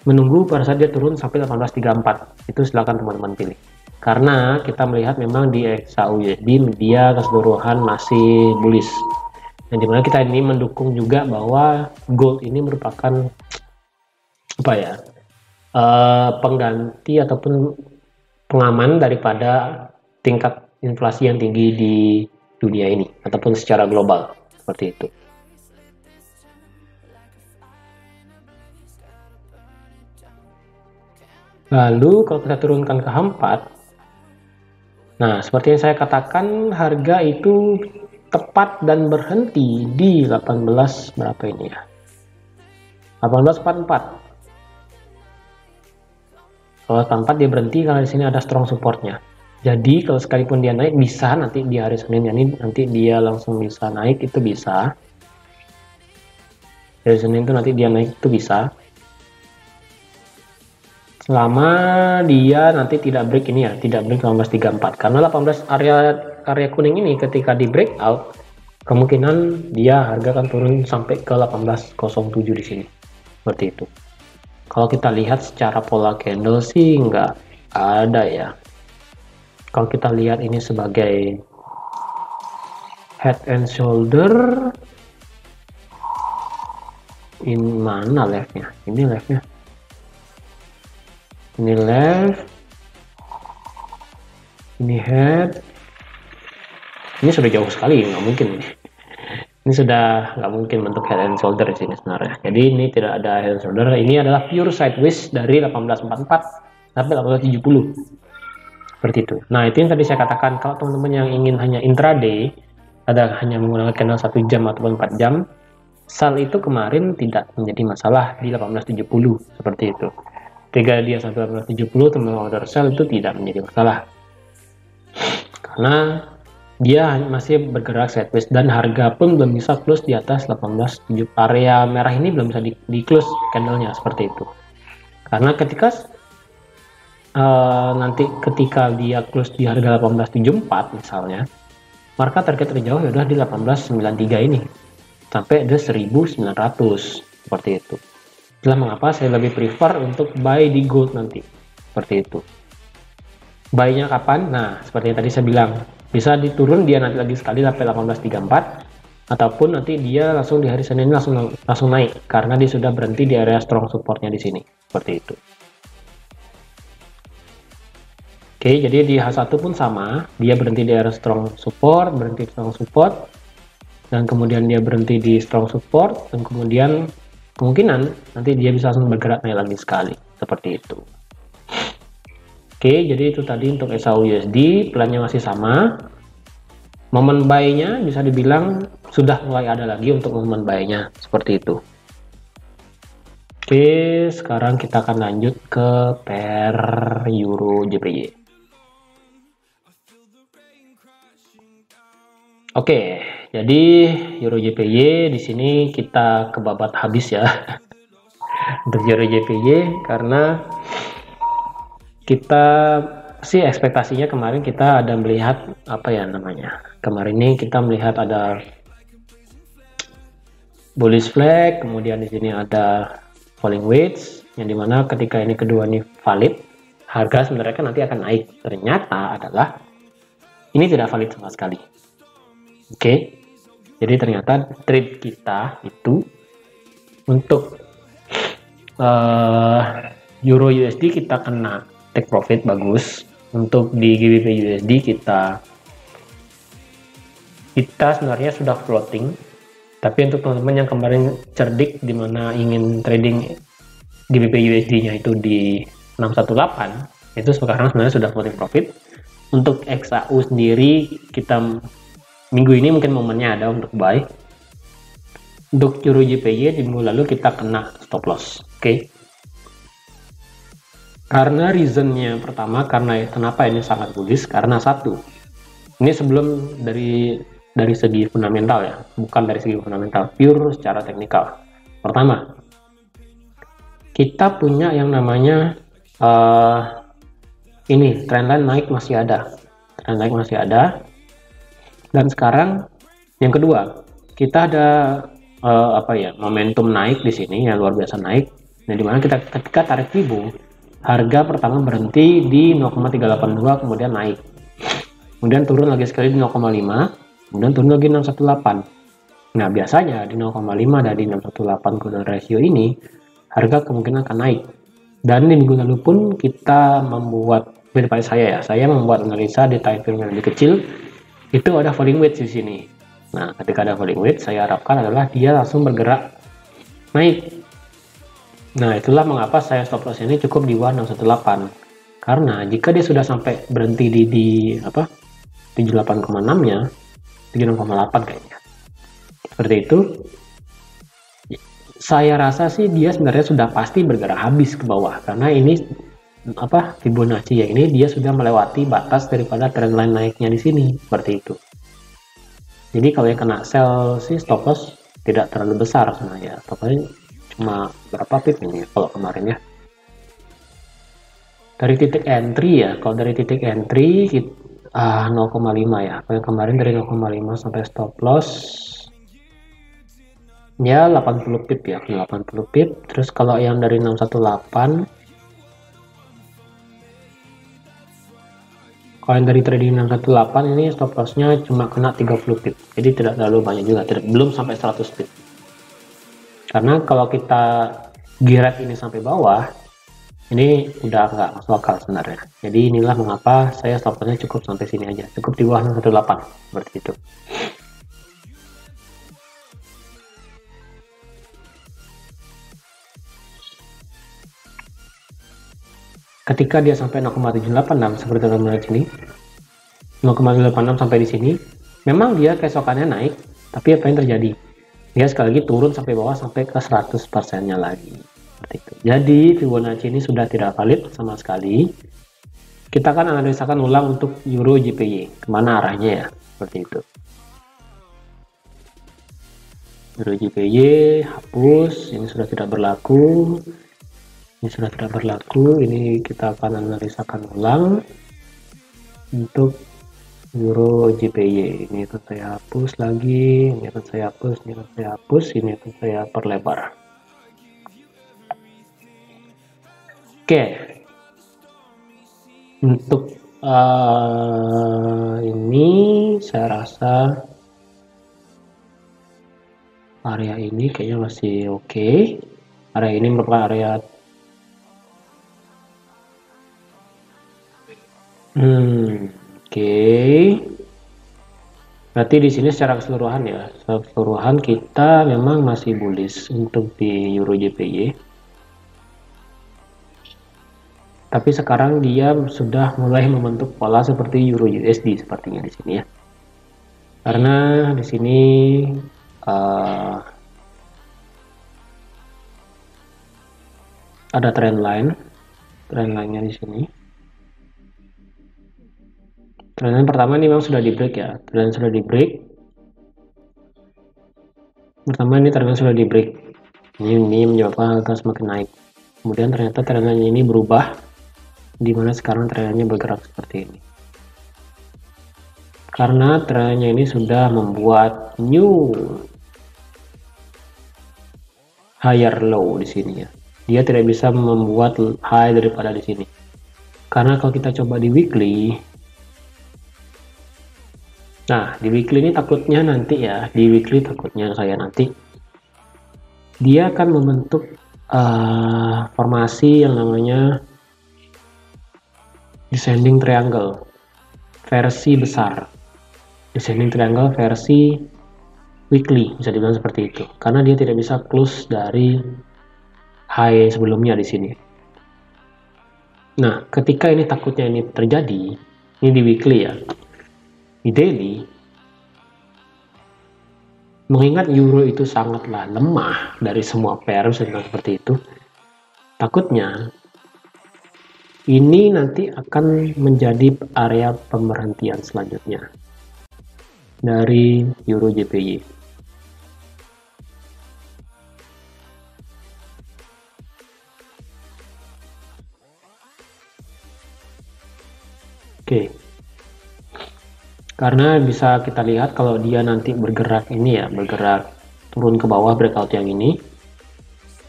menunggu pada saat dia turun sampai 1834. Itu silakan teman-teman pilih. Karena kita melihat memang di XAUUSD dia keseluruhan masih bullish. Yang dimana kita ini mendukung juga bahwa gold ini merupakan apa ya, pengganti ataupun pengaman daripada tingkat inflasi yang tinggi di dunia ini ataupun secara global seperti itu. Lalu kalau kita turunkan ke H4, nah seperti yang saya katakan harga itu tepat dan berhenti di 18 berapa ini ya, 1844. Kalau 84 dia berhenti karena di sini ada strong supportnya. Jadi kalau sekalipun dia naik bisa nanti di hari Senin ini nanti dia langsung bisa naik, itu bisa. Dari Senin itu nanti dia naik itu bisa. Selama dia nanti tidak break ini ya, tidak break 1834. Karena 18 area kuning ini ketika di breakout kemungkinan dia harga akan turun sampai ke 1807 di sini. Seperti itu. Kalau kita lihat secara pola candle sih nggak ada ya. Kalau kita lihat ini sebagai head and shoulder, ini mana leftnya? Ini leftnya. Ini left, ini head. Ini sudah jauh sekali, nggak mungkin ini. Ini sudah nggak mungkin bentuk head and shoulder di sini sebenarnya. Jadi ini tidak ada head and shoulder. Ini adalah pure sideways dari 1844 sampai 1870. Seperti itu. Nah itu yang tadi saya katakan, kalau teman-teman yang ingin hanya intraday, ada hanya menggunakan candle 1 jam ataupun 4 jam, sell itu kemarin tidak menjadi masalah di 1870 seperti itu. Ketika dia sampai 1870 teman order sell itu tidak menjadi masalah karena dia masih bergerak sideways dan harga pun belum bisa close di atas 1870. Area merah ini belum bisa di close candlenya seperti itu. Karena ketika nanti ketika dia close di harga 1874 misalnya, Marka target terjauh ya udah di 1893 ini sampai ada 1900 seperti itu. Itulah mengapa saya lebih prefer untuk buy di gold nanti seperti itu. Buy-nya kapan? Nah, seperti yang tadi saya bilang, bisa diturun dia nanti lagi sekali sampai 1834, ataupun nanti dia langsung di hari Senin langsung naik karena dia sudah berhenti di area strong supportnya di sini seperti itu. Oke, jadi di H1 pun sama, dia berhenti di area strong support, berhenti strong support, dan kemudian dia berhenti di strong support, dan kemudian kemungkinan nanti dia bisa langsung bergerak naik lagi sekali seperti itu. Oke, jadi itu tadi untuk SAUUSD, plannya masih sama. Momen buy-nya bisa dibilang sudah mulai ada lagi untuk momen buy-nya seperti itu. Oke, sekarang kita akan lanjut ke pair Euro JPY. Oke, jadi Euro JPY di sini kita kebabat habis ya untuk Euro JPY karena kita sih ekspektasinya kemarin kita ada melihat apa ya namanya. Kemarin ini kita melihat ada bullish flag, kemudian di sini ada falling wedge yang dimana ketika ini kedua ini valid, harga sebenarnya kan nanti akan naik. Ternyata adalah ini tidak valid sama sekali. Oke, jadi ternyata trade kita itu untuk Euro USD kita kena take profit bagus. Untuk di GBP USD kita sebenarnya sudah floating. Tapi untuk teman-teman yang kemarin cerdik di mana ingin trading GBP USD-nya itu di 618, itu sekarang sebenarnya sudah floating profit. Untuk XAU sendiri kita minggu ini mungkin momennya ada untuk buy. Untuk Euro JPY di minggu lalu kita kena stop loss. Oke. Karena reasonnya pertama, karena kenapa ini sangat bullish, karena satu, ini sebelum dari segi fundamental ya, bukan dari segi fundamental, pure secara teknikal. Pertama, kita punya yang namanya ini trendline naik masih ada, dan sekarang yang kedua, kita ada momentum naik di sini yang luar biasa naik. Nah, dimana kita ketika tarik Fibo, harga pertama berhenti di 0,382, kemudian naik, kemudian turun lagi sekali di 0,5, kemudian turun lagi 618. Nah, biasanya di 0,5 dari 618 golden ratio ini harga kemungkinan akan naik. Dan di minggu lalu pun kita membuat, daripada saya membuat analisa di time frame yang lebih kecil, itu ada falling wedge di sini. Nah, ketika ada falling wedge, saya harapkan adalah dia langsung bergerak naik. Nah, itulah mengapa saya stop loss ini cukup di 1618. Karena jika dia sudah sampai berhenti di 78,6-nya, 36,8 kayaknya. Seperti itu. Saya rasa sih dia sebenarnya sudah pasti bergerak habis ke bawah karena ini Fibonacci ya, ini dia sudah melewati batas daripada trendline naiknya di sini, seperti itu. Jadi kalau yang kena sell sih stop loss tidak terlalu besar sebenarnya, pokoknya cuma berapa pip ini kalau kemarin ya. Dari titik entry ya, kalau dari titik entry 0,5 ya, kalau yang kemarin dari 0,5 sampai stop loss ya 80 pip ya, 80 pip. Terus kalau yang dari 618, kalau yang dari trading 618 ini stop lossnya cuma kena 30 pip, jadi tidak terlalu banyak juga, belum sampai 100 pip. Karena kalau kita giret ini sampai bawah, ini udah nggak masuk akal sebenarnya. Jadi inilah mengapa saya stop lossnya cukup sampai sini aja, cukup di bawah 618 seperti itu. Ketika dia sampai 0,786 seperti teman-teman di sini, 0,86 sampai di sini, memang dia keesokannya naik, tapi apa yang terjadi? Dia sekali lagi turun sampai bawah sampai ke 100%-nya lagi. Seperti itu. Jadi Fibonacci ini sudah tidak valid sama sekali. Kita akan analisakan ulang untuk Euro JPY, kemana arahnya ya, seperti itu. Euro JPY hapus, ini sudah tidak berlaku. Ini kita akan analisakan ulang untuk Euro JPY. Ini akan saya hapus lagi, ini akan saya hapus, ini akan saya hapus, ini akan saya perlebar. Oke, untuk ini saya rasa area ini kayaknya masih oke. Area ini merupakan area oke. Berarti di sini secara keseluruhan ya, secara keseluruhan kita memang masih bullish untuk di Euro JPY. Tapi sekarang dia sudah mulai membentuk pola seperti Euro USD sepertinya di sini ya. Karena di sini ada trend line-nya di sini. Trend line pertama ini memang sudah di break ya, trend sudah di break. Pertama ini trend sudah di break. Ini menyebabkan harga semakin naik. Kemudian ternyata trend line ini berubah, di mana sekarang trendnya bergerak seperti ini. Karena trendnya ini sudah membuat new higher low di sini ya. Dia tidak bisa membuat high daripada di sini. Karena kalau kita coba di weekly, nah di weekly ini takutnya nanti ya, di weekly takutnya saya nanti dia akan membentuk formasi yang namanya descending triangle versi besar, descending triangle versi weekly, bisa dibilang seperti itu. Karena dia tidak bisa close dari high sebelumnya di sini. Nah, ketika ini takutnya ini terjadi, ini di weekly ya, di daily, mengingat euro itu sangatlah lemah dari semua pair, seperti itu, takutnya ini nanti akan menjadi area pemberhentian selanjutnya dari euro JPY. Oke, karena bisa kita lihat kalau dia nanti bergerak ini ya, bergerak turun ke bawah breakout yang ini,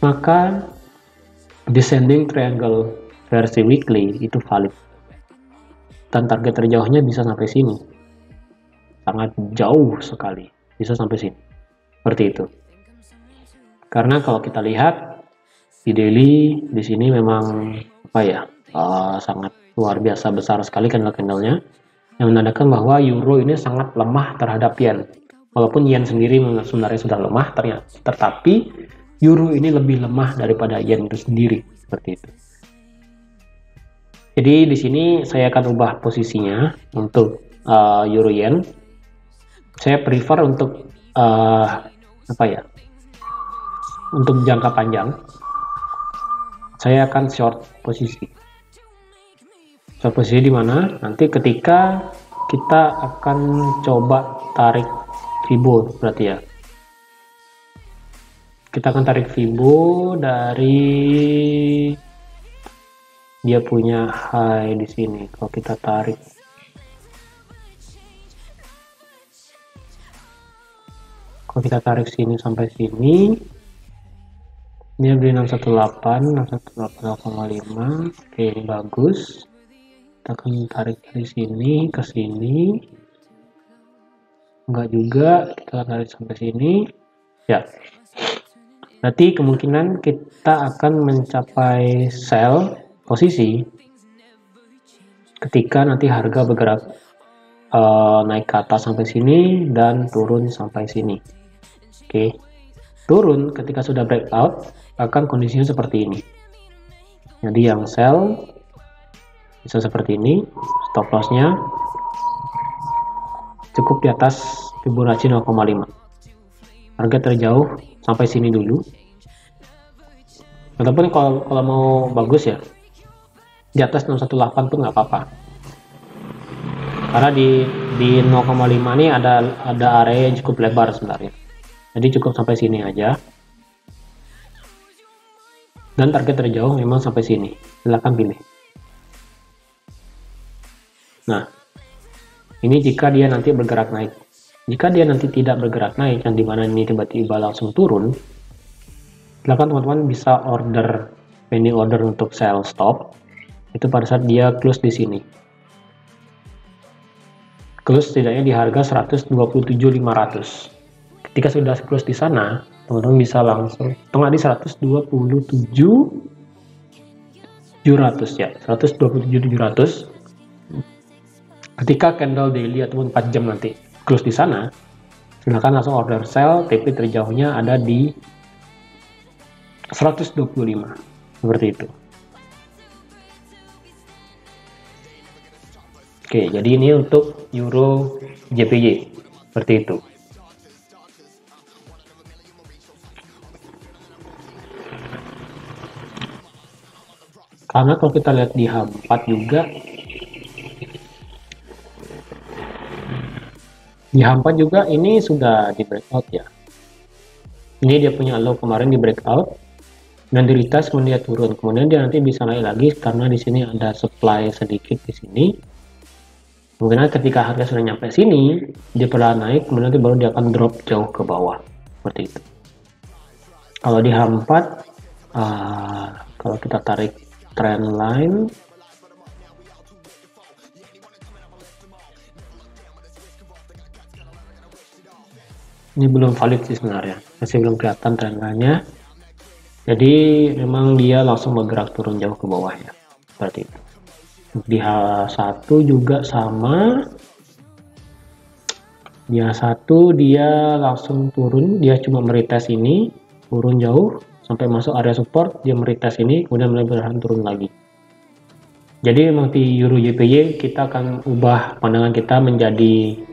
maka descending triangle versi weekly itu valid dan target terjauhnya bisa sampai sini, sangat jauh sekali, bisa sampai sini seperti itu. Karena kalau kita lihat di daily di sini memang apa ya, sangat luar biasa besar sekali candle-candlenya, yang menandakan bahwa euro ini sangat lemah terhadap yen. Walaupun yen sendiri sebenarnya sudah lemah ternyata, tetapi euro ini lebih lemah daripada yen itu sendiri, seperti itu. Jadi di sini saya akan ubah posisinya untuk euro yen. Saya prefer untuk apa ya? Untuk jangka panjang, saya akan short posisi. Short posisi di mana? Nanti ketika kita akan coba tarik Fibo berarti ya. Kita akan tarik Fibo dari dia punya high di sini. Kalau kita tarik, sini sampai sini, dia beli 618, 618,5. Oke, ini bagus. Kita akan tarik dari sini ke sini. Enggak juga, kita akan tarik sampai sini. Ya. Berarti kemungkinan kita akan mencapai sell posisi ketika nanti harga bergerak naik ke atas sampai sini dan turun sampai sini. Oke. Turun ketika sudah breakout akan kondisinya seperti ini. Jadi yang sell bisa seperti ini, stop lossnya cukup di atas Fibonacci 0,5. Harga terjauh sampai sini dulu. Ataupun kalau mau bagus ya, di atas 618 pun nggak apa-apa. Karena di 0,5 ini ada area yang cukup lebar sebenarnya. Jadi cukup sampai sini aja. Dan target terjauh memang sampai sini. Silakan pilih. Nah, Ini jika dia nanti bergerak naik. Jika dia nanti tidak bergerak naik, yang dimana ini tiba-tiba langsung turun, silakan teman-teman bisa order pending order untuk sell stop. Itu pada saat dia close di sini. Close setidaknya di harga 127.500. Ketika sudah close di sana, teman-teman bisa langsung tengah di 127.700 ya, 127.700. Ketika candle daily ataupun 4 jam nanti close di sana, silakan langsung order sell. TP terjauhnya ada di 125 seperti itu. Oke, jadi ini untuk euro JPY seperti itu. Karena kalau kita lihat di H4 juga, di H4 juga ini sudah di breakout ya. Ini dia punya low kemarin di breakout dan di retest kemudian dia turun. Kemudian dia nanti bisa naik lagi karena di sini ada supply sedikit di sini. Mungkin ketika harga sudah nyampe sini, dia perlahan naik, kemudian nanti baru dia akan drop jauh ke bawah seperti itu. Kalau di H4, kalau kita tarik trend line, ini belum valid sih sebenarnya, masih belum kelihatan trend line-nya. Jadi memang dia langsung bergerak turun jauh ke bawah ya, seperti itu. Di H1 juga sama. Di H1 dia langsung turun, dia cuma meretest ini, turun jauh sampai masuk area support, dia meretest ini, kemudian mulai bertahan turun lagi. Jadi memang di euro JPY kita akan ubah pandangan kita menjadi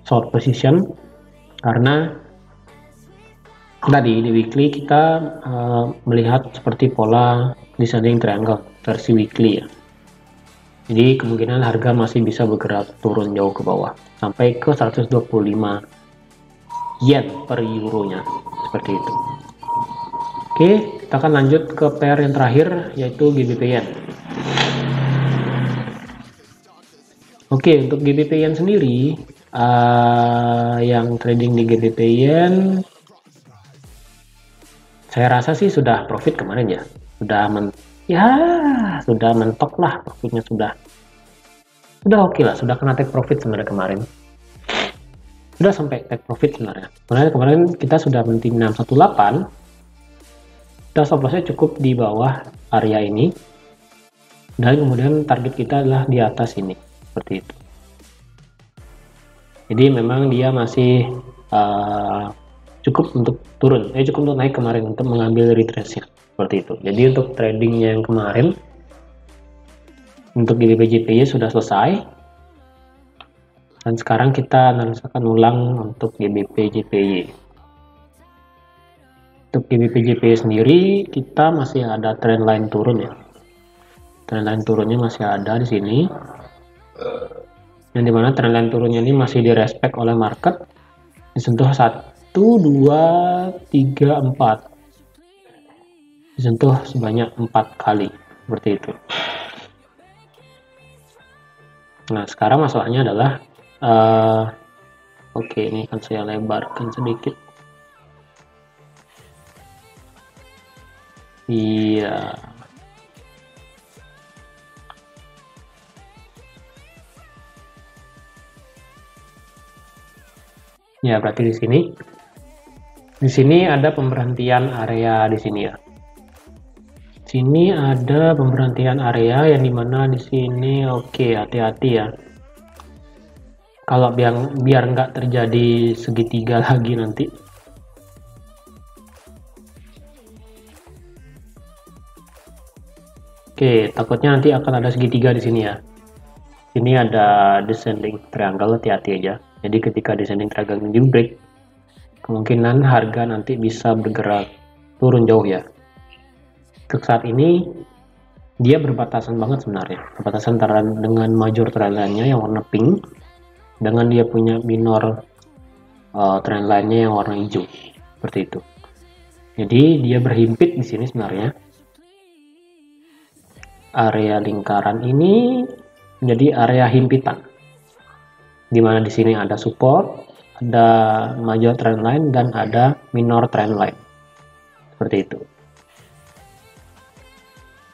short position, karena tadi di weekly kita melihat seperti pola descending triangle versi weekly ya. Jadi kemungkinan harga masih bisa bergerak turun jauh ke bawah sampai ke 125 yen per euronya seperti itu. Oke, kita akan lanjut ke pair yang terakhir yaitu GBP Yen. Oke, untuk GBP Yen sendiri yang trading di GBP Yen saya rasa sih sudah profit kemarin ya, sudah mentok lah, profitnya sudah oke lah, sudah kena take profit sebenarnya kemarin, sudah sampai take profit sebenarnya. Kemarin kita sudah menting 618 dan stop lossnya cukup di bawah area ini, dan kemudian target kita adalah di atas ini seperti itu. Jadi memang dia masih cukup untuk turun, cukup untuk naik kemarin untuk mengambil retrace-nya seperti itu. Jadi untuk tradingnya yang kemarin untuk GBP JPY sudah selesai, dan sekarang kita analisakan ulang untuk GBP JPY. Untuk GBP JPY sendiri kita masih ada trend line turun ya, trend line turunnya masih ada di sini, yang dimana trend line turunnya ini masih direspek oleh market, disentuh 1, 2, 3, 4, disentuh sebanyak 4 kali seperti itu. Nah sekarang masalahnya adalah oke, ini akan saya lebarkan sedikit. Iya, ya berarti di sini ada pemberhentian area di sini ya. Sini ada pemberhentian area yang dimana di sini oke, hati-hati ya. Kalau biar nggak terjadi segitiga lagi nanti. Oke, takutnya nanti akan ada segitiga di sini ya. Ini ada descending triangle, hati-hati aja. Jadi ketika descending triangle di break, kemungkinan harga nanti bisa bergerak turun jauh ya. Untuk saat ini dia berbatasan banget sebenarnya, berbatasan antara dengan major trend line-nya yang warna pink dengan dia punya minor trend line-nya yang warna hijau seperti itu. Jadi dia berhimpit di sini sebenarnya. Area lingkaran ini menjadi area himpitan. di mana di sini ada support, ada major trend line, dan ada minor trend line. Seperti itu.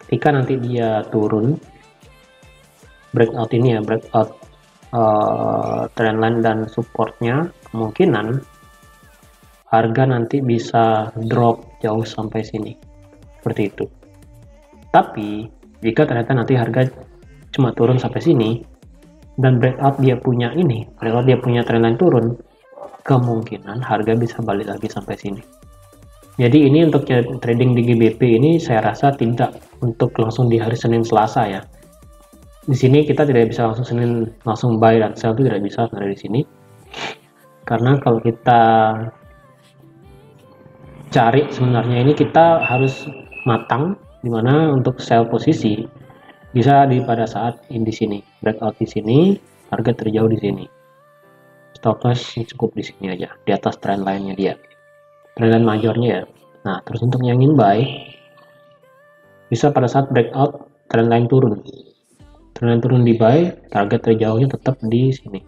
Ketika nanti dia turun, breakout ini ya, breakout trendline dan supportnya, kemungkinan harga nanti bisa drop jauh sampai sini, seperti itu. Tapi jika ternyata nanti harga cuma turun sampai sini dan breakout dia punya trendline turun, kemungkinan harga bisa balik lagi sampai sini. Jadi ini untuk trading di GBP ini saya rasa tidak untuk langsung di hari Senin Selasa ya. Di sini kita tidak bisa langsung buy dan sell, itu tidak bisa dari sini. Karena kalau kita cari sebenarnya ini kita harus matang, dimana untuk sell posisi bisa pada saat di sini breakout di sini, harga terjauh di sini. Stop loss cukup di sini aja, di atas trend line-nya dia, trend line majornya ya. Nah, terus untuk yang ingin buy bisa pada saat breakout trend line turun. Trend turun di buy, target terjauhnya tetap di sini.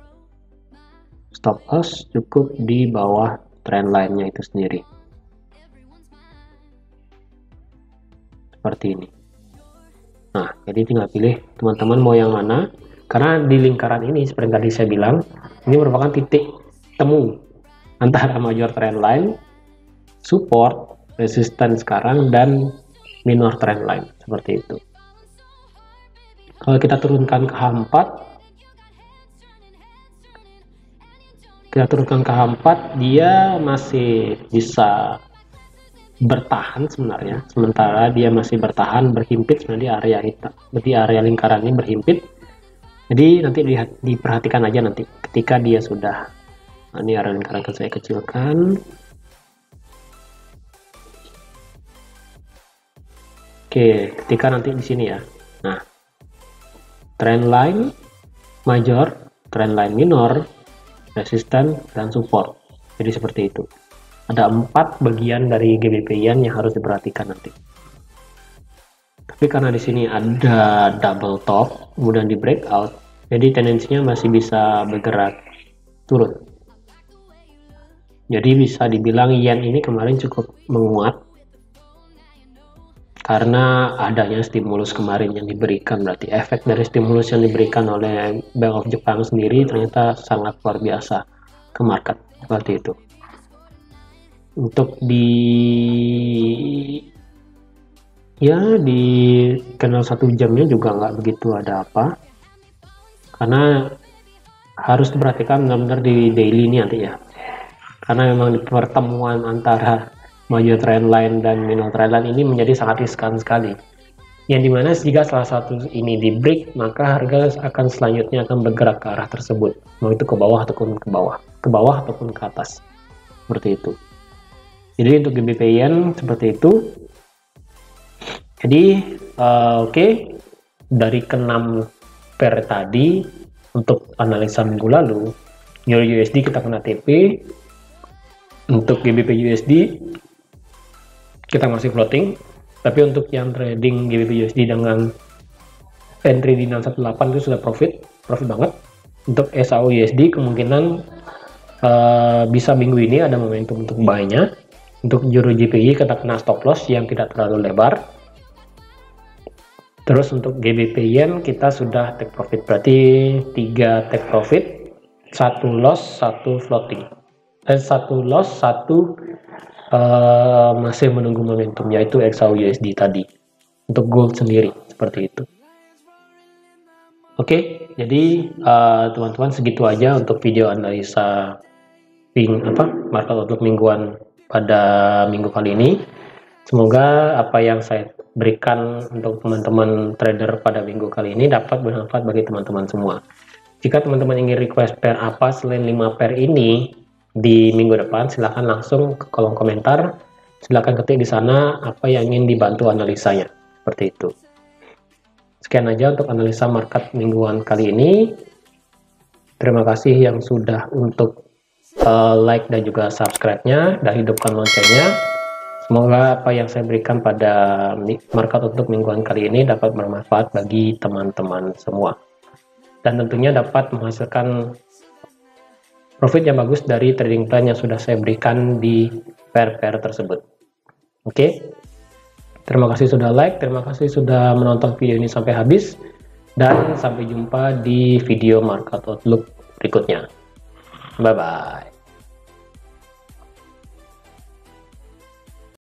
Stop loss cukup di bawah trend line-nya itu sendiri. Seperti ini. Nah, jadi tinggal pilih teman-teman mau yang mana. Karena di lingkaran ini seperti tadi saya bilang, ini merupakan titik temu antara major trend line, support, resistance sekarang, dan minor trend line. Seperti itu. Kalau kita turunkan ke H4, dia masih bisa bertahan sebenarnya. Sementara dia masih bertahan berhimpit sebenarnya di area lingkaran ini berhimpit. Jadi nanti diperhatikan aja nanti ketika dia sudah, ini area lingkaran akan saya kecilkan. Oke, ketika nanti di sini ya. Nah, trend line major, trend line minor, resistance, dan support. Jadi seperti itu. Ada 4 bagian dari GBP Yen yang harus diperhatikan nanti. Tapi karena di sini ada double top, kemudian di breakout, jadi tendensinya masih bisa bergerak turun. Jadi bisa dibilang Yen ini kemarin cukup menguat karena adanya stimulus kemarin yang diberikan. Berarti efek dari stimulus yang diberikan oleh Bank of Japan sendiri ternyata sangat luar biasa ke market, seperti itu. Untuk di kenal 1 jamnya juga nggak begitu ada apa, karena harus diperhatikan benar-benar di daily ini nanti ya, karena memang di pertemuan antara major trend line dan minor trend line ini menjadi sangat riskan sekali, yang dimana jika salah satu ini di break, maka harga akan selanjutnya akan bergerak ke arah tersebut, mau itu ke bawah ataupun ke bawah ataupun ke atas, seperti itu. Jadi untuk GBP Yen seperti itu. Jadi oke. Dari ke-6 pair tadi untuk analisa minggu lalu, Euro USD kita kena TP. Untuk GBP USD kita masih floating, tapi untuk yang trading GBP USD dengan entry di 618 itu sudah profit banget. Untuk SAU USD kemungkinan bisa minggu ini ada momentum untuk buy-nya. Untuk Euro JPY kita kena stop loss yang tidak terlalu lebar. Terus untuk GBP Yen kita sudah take profit, berarti 3 take profit, 1 loss, 1 floating. 1 loss, 1 masih menunggu momentum, yaitu XAU USD tadi. Untuk gold sendiri seperti itu. Oke, jadi teman-teman segitu aja untuk video analisa market outlook mingguan pada minggu kali ini. Semoga apa yang saya berikan untuk teman-teman trader pada minggu kali ini dapat bermanfaat bagi teman-teman semua. Jika teman-teman ingin request pair apa selain 5 pair ini di minggu depan, silahkan langsung ke kolom komentar. Silahkan ketik di sana apa yang ingin dibantu analisanya. Seperti itu. Sekian aja untuk analisa market mingguan kali ini. Terima kasih yang sudah untuk like dan juga subscribe-nya dan hidupkan loncengnya. Semoga apa yang saya berikan pada market untuk mingguan kali ini dapat bermanfaat bagi teman-teman semua, dan tentunya dapat menghasilkan profit yang bagus dari trading plan yang sudah saya berikan di pair-pair tersebut. Oke, terima kasih sudah like, terima kasih sudah menonton video ini sampai habis, dan sampai jumpa di video market outlook berikutnya. Bye bye.